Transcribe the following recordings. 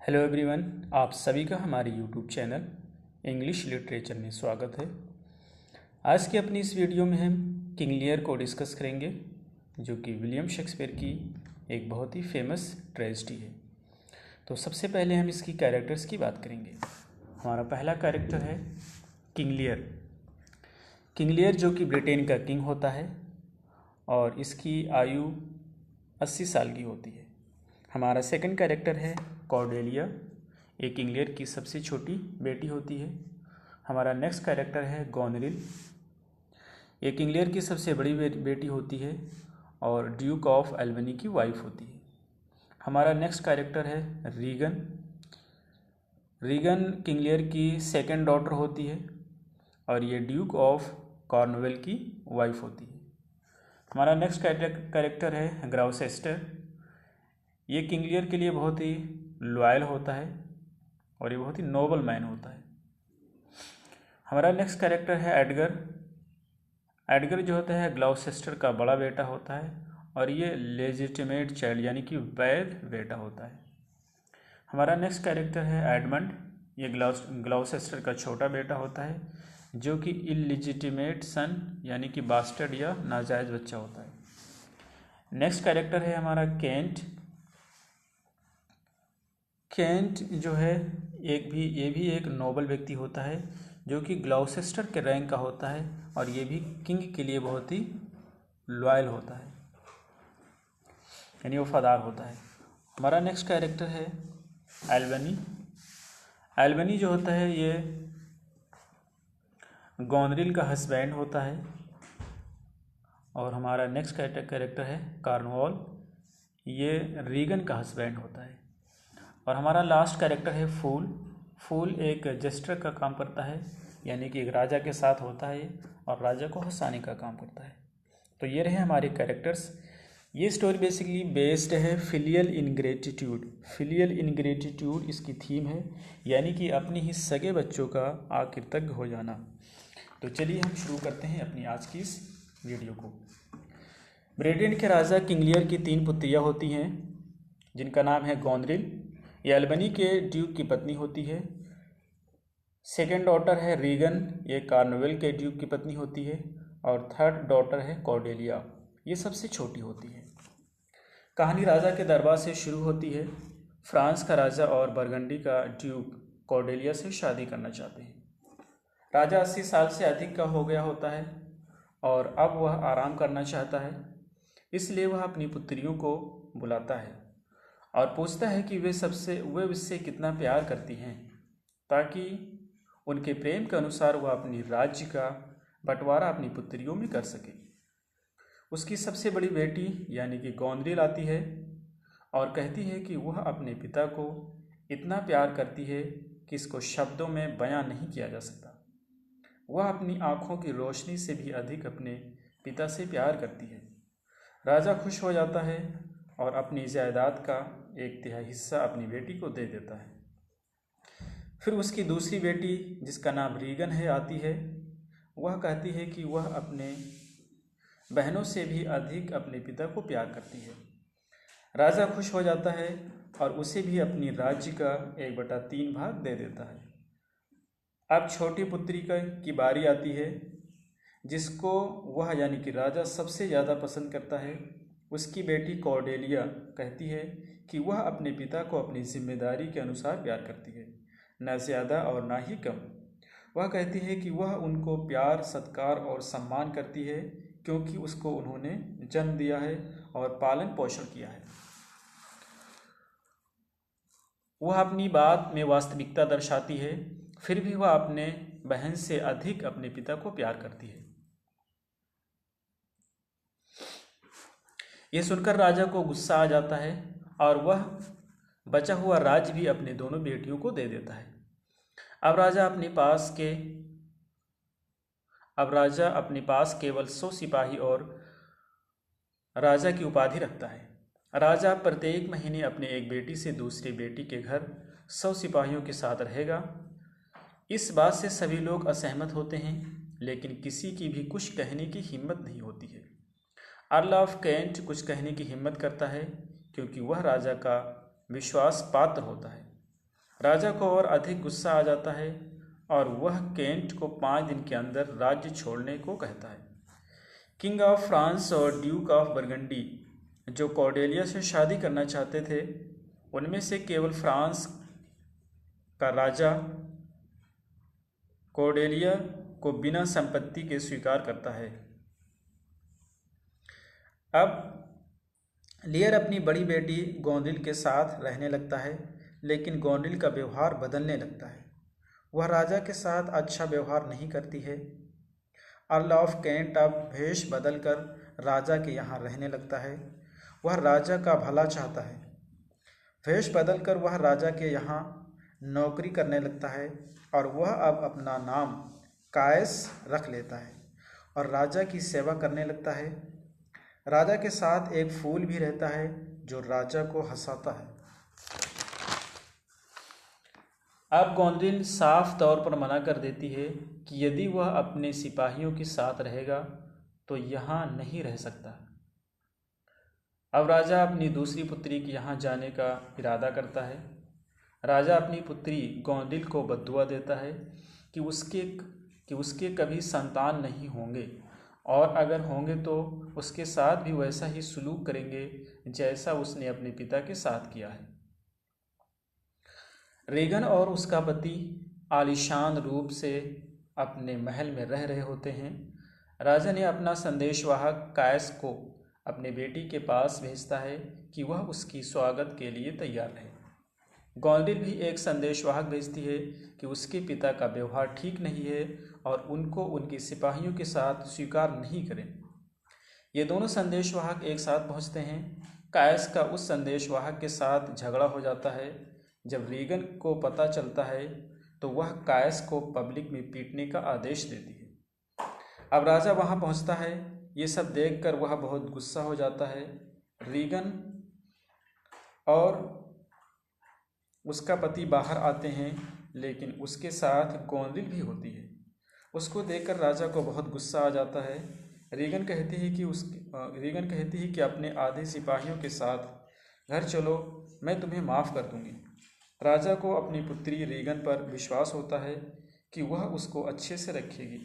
Hello everyone, आप सभी का हमारे यूट्यूब चैनल इंग्लिश लिटरेचर में स्वागत है। आज की अपनी इस वीडियो में हम किंग लियर को डिस्कस करेंगे, जो कि विलियम शेक्सपियर की एक बहुत ही फेमस ट्रेजेडी है। तो सबसे पहले हम इसकी कैरेक्टर्स की बात करेंगे। हमारा पहला कैरेक्टर है किंग लियर। किंग लियर जो कि ब्रिटेन का किंग होता है और इसकी आयु 80 साल की होती है। हमारा सेकंड कैरेक्टर है कॉर्डेलिया, एक किंग लियर की सबसे छोटी बेटी होती है। हमारा नेक्स्ट कैरेक्टर है गोनरिल, एक किंग लियर की सबसे बड़ी बेटी होती है और ड्यूक ऑफ एल्बनी की वाइफ होती है। हमारा नेक्स्ट कैरेक्टर है रीगन। रीगन किंग लियर की सेकंड डॉटर होती है और ये ड्यूक ऑफ कॉर्नवेल की वाइफ होती है। हमारा नेक्स्ट कैरेक्टर है ग्लाउसेस्टर। ये किंग लियर के लिए बहुत ही लॉयल होता है और ये बहुत ही नोबल मैन होता है। हमारा नेक्स्ट कैरेक्टर है एडगर। एडगर जो होता है ग्लाउसेस्टर का बड़ा बेटा होता है और ये लेजिटिमेट चाइल्ड यानी कि वैध बेटा होता है। हमारा नेक्स्ट कैरेक्टर है एडमंड। ये ग्लाउसेस्टर का छोटा बेटा होता है जो कि इलिजिटिमेट सन यानी कि बास्टर्ड या नाजायज़ बच्चा होता है। नेक्स्ट कैरेक्टर है हमारा केंट। केंट जो है ये भी एक नोबल व्यक्ति होता है जो कि ग्लाउसेस्टर के रैंक का होता है और ये भी किंग के लिए बहुत ही लॉयल होता है, यानी वफादार होता है। हमारा नेक्स्ट कैरेक्टर है एल्बनी। एल्बनी जो होता है ये गोनरिल का हस्बैंड होता है। और हमारा नेक्स्ट कैरेक्टर है कार्नवॉल, ये रीगन का हस्बैंड होता है। और हमारा लास्ट कैरेक्टर है फूल। फूल एक जेस्टर का काम करता है, यानी कि एक राजा के साथ होता है और राजा को हंसाने का काम करता है। तो ये रहे हमारे कैरेक्टर्स। ये स्टोरी बेसिकली बेस्ड है फिलियल इनग्रेटिट्यूड। फिलियल इनग्रेटिट्यूड इसकी थीम है, यानी कि अपने ही सगे बच्चों का अकृतज्ञ हो जाना। तो चलिए हम शुरू करते हैं अपनी आज की इस वीडियो को। ब्रिटेन के राजा किंग लियर की 3 पुत्रियाँ होती हैं जिनका नाम है गोनरिल। ये एल्बनी के ड्यूक की पत्नी होती है। सेकेंड डॉटर है रीगन, ये कार्नवेल के ड्यूक की पत्नी होती है। और थर्ड डॉटर है कॉर्डेलिया, ये सबसे छोटी होती है। कहानी राजा के दरबार से शुरू होती है। फ्रांस का राजा और बरगंडी का ड्यूक कॉर्डेलिया से शादी करना चाहते हैं। राजा 80 साल से अधिक का हो गया होता है और अब वह आराम करना चाहता है, इसलिए वह अपनी पुत्रियों को बुलाता है और पूछता है कि वे उससे कितना प्यार करती हैं, ताकि उनके प्रेम के अनुसार वह अपनी राज्य का बंटवारा अपनी पुत्रियों में कर सके। उसकी सबसे बड़ी बेटी यानी कि गोनरिल आती है और कहती है कि वह अपने पिता को इतना प्यार करती है कि इसको शब्दों में बयां नहीं किया जा सकता। वह अपनी आँखों की रोशनी से भी अधिक अपने पिता से प्यार करती है। राजा खुश हो जाता है और अपनी जायदाद का 1/3 हिस्सा अपनी बेटी को दे देता है। फिर उसकी दूसरी बेटी जिसका नाम रीगन है आती है। वह कहती है कि वह अपने बहनों से भी अधिक अपने पिता को प्यार करती है। राजा खुश हो जाता है और उसे भी अपनी राज्य का 1/3 भाग दे देता है। अब छोटी पुत्री की बारी आती है, जिसको वह यानी कि राजा सबसे ज़्यादा पसंद करता है। उसकी बेटी कॉर्डेलिया कहती है कि वह अपने पिता को अपनी जिम्मेदारी के अनुसार प्यार करती है, न ज़्यादा और न ही कम। वह कहती है कि वह उनको प्यार, सत्कार और सम्मान करती है क्योंकि उसको उन्होंने जन्म दिया है और पालन पोषण किया है। वह अपनी बात में वास्तविकता दर्शाती है, फिर भी वह अपने बहन से अधिक अपने पिता को प्यार करती है। यह सुनकर राजा को गुस्सा आ जाता है और वह बचा हुआ राज्य भी अपने दोनों बेटियों को दे देता है। अब राजा अपने पास केवल 100 सिपाही और राजा की उपाधि रखता है। राजा प्रत्येक महीने अपने एक बेटी से दूसरी बेटी के घर 100 सिपाहियों के साथ रहेगा। इस बात से सभी लोग असहमत होते हैं, लेकिन किसी की भी कुछ कहने की हिम्मत नहीं होती है। अर्ल ऑफ केंट कुछ कहने की हिम्मत करता है क्योंकि वह राजा का विश्वास पात्र होता है। राजा को और अधिक गुस्सा आ जाता है और वह केंट को 5 दिन के अंदर राज्य छोड़ने को कहता है। किंग ऑफ फ्रांस और ड्यूक ऑफ बर्गंडी जो कॉर्डेलिया से शादी करना चाहते थे, उनमें से केवल फ्रांस का राजा कॉर्डेलिया को बिना संपत्ति के स्वीकार करता है। अब लियर अपनी बड़ी बेटी गोंदिल के साथ रहने लगता है, लेकिन गोंदिल का व्यवहार बदलने लगता है। वह राजा के साथ अच्छा व्यवहार नहीं करती है। अर्ल ऑफ केंट अब भेष बदलकर राजा के यहाँ रहने लगता है। वह राजा का भला चाहता है। भेष बदलकर वह राजा के यहाँ नौकरी करने लगता है और वह अब अपना नाम कायस रख लेता है और राजा की सेवा करने लगता है। राजा के साथ एक फूल भी रहता है जो राजा को हंसाता है। अब गोंदिल साफ तौर पर मना कर देती है कि यदि वह अपने सिपाहियों के साथ रहेगा तो यहाँ नहीं रह सकता। अब राजा अपनी दूसरी पुत्री के यहाँ जाने का इरादा करता है। राजा अपनी पुत्री गोंदिल को बद्दुआ देता है कि उसके कभी संतान नहीं होंगे और अगर होंगे तो उसके साथ भी वैसा ही सलूक करेंगे जैसा उसने अपने पिता के साथ किया है। रीगन और उसका पति आलीशान रूप से अपने महल में रह रहे होते हैं। राजा ने अपना संदेशवाहक कायस को अपने बेटी के पास भेजता है कि वह उसकी स्वागत के लिए तैयार रहे। गोंदिल भी एक संदेशवाहक भेजती है कि उसके पिता का व्यवहार ठीक नहीं है और उनको उनके सिपाहियों के साथ स्वीकार नहीं करें। ये दोनों संदेशवाहक एक साथ पहुंचते हैं। कायस का उस संदेशवाहक के साथ झगड़ा हो जाता है। जब रीगन को पता चलता है तो वह कायस को पब्लिक में पीटने का आदेश देती है। अब राजा वहां पहुंचता है। ये सब देखकर वह बहुत गुस्सा हो जाता है। रीगन और उसका पति बाहर आते हैं, लेकिन उसके साथ गोंदिल भी होती है। उसको देखकर राजा को बहुत गुस्सा आ जाता है। रीगन कहती है कि अपने आधे सिपाहियों के साथ घर चलो, मैं तुम्हें माफ़ कर दूंगी। राजा को अपनी पुत्री रीगन पर विश्वास होता है कि वह उसको अच्छे से रखेगी,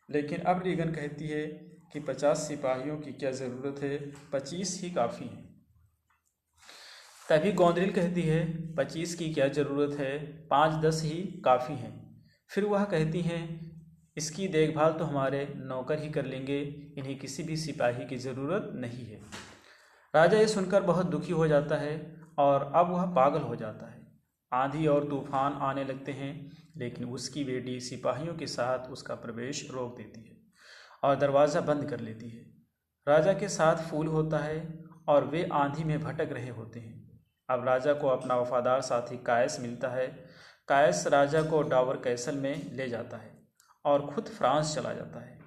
लेकिन अब रीगन कहती है कि 50 सिपाहियों की क्या ज़रूरत है, 25 ही काफ़ी हैं। तभी गोंदिल कहती है 25 की क्या ज़रूरत है, 5-10 ही काफ़ी हैं। फिर वह कहती हैं इसकी देखभाल तो हमारे नौकर ही कर लेंगे, इन्हें किसी भी सिपाही की ज़रूरत नहीं है। राजा ये सुनकर बहुत दुखी हो जाता है और अब वह पागल हो जाता है। आंधी और तूफान आने लगते हैं, लेकिन उसकी बेटी सिपाहियों के साथ उसका प्रवेश रोक देती है और दरवाज़ा बंद कर लेती है। राजा के साथ फूल होता है और वे आंधी में भटक रहे होते हैं। अब राजा को अपना वफादार साथी कायस मिलता है। कायस राजा को डावर कैसल में ले जाता है और खुद फ्रांस चला जाता है।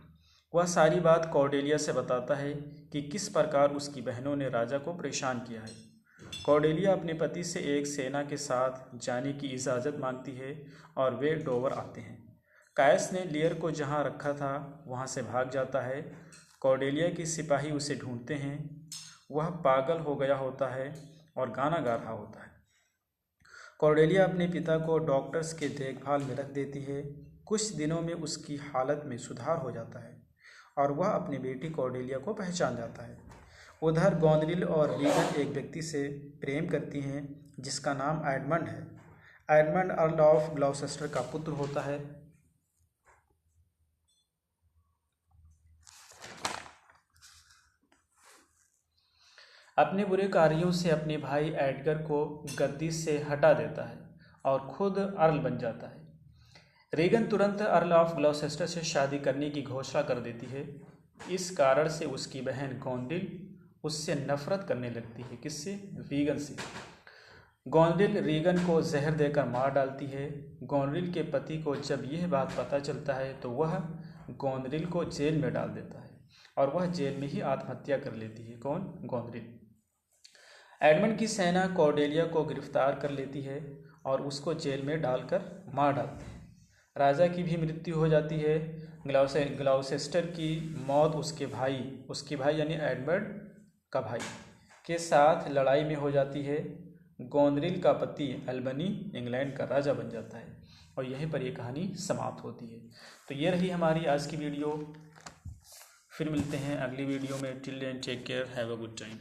वह सारी बात कॉर्डेलिया से बताता है कि किस प्रकार उसकी बहनों ने राजा को परेशान किया है। कॉर्डेलिया अपने पति से एक सेना के साथ जाने की इजाज़त मांगती है और वे डोवर आते हैं। कायस ने लियर को जहाँ रखा था वहाँ से भाग जाता है। कॉर्डेलिया के सिपाही उसे ढूंढते हैं। वह पागल हो गया होता है और गाना गा रहा होता है। कॉर्डेलिया अपने पिता को डॉक्टर्स के देखभाल में रख देती है। कुछ दिनों में उसकी हालत में सुधार हो जाता है और वह अपनी बेटी कॉर्डेलिया को पहचान जाता है। उधर गोंदरिल और रीगन एक व्यक्ति से प्रेम करती हैं जिसका नाम एडमंड है। एडमंड अर्ल ऑफ ग्लौसेस्टर का पुत्र होता है। अपने बुरे कार्यों से अपने भाई एडगर को गद्दी से हटा देता है और खुद अर्ल बन जाता है। रीगन तुरंत अर्ल ऑफ ग्लौसेस्टर से शादी करने की घोषणा कर देती है। इस कारण से उसकी बहन गोंदिल उससे नफरत करने लगती है। किससे? रीगन से। गोंदिल रीगन को जहर देकर मार डालती है। गोंदिल के पति को जब यह बात पता चलता है तो वह गोंदिल को जेल में डाल देता है और वह जेल में ही आत्महत्या कर लेती है। कौन? गोंदिल। एडमंड की सेना कॉर्डेलिया को गिरफ्तार कर लेती है और उसको जेल में डालकर मार डालती है। राजा की भी मृत्यु हो जाती है। ग्लौसेस्टर की मौत उसके भाई यानी एडमंड का भाई के साथ लड़ाई में हो जाती है। गोंदरिल का पति अल्बनी इंग्लैंड का राजा बन जाता है। और यहीं पर ये कहानी समाप्त होती है। तो ये रही हमारी आज की वीडियो। फिर मिलते हैं अगली वीडियो में। Till then take care, have a good time.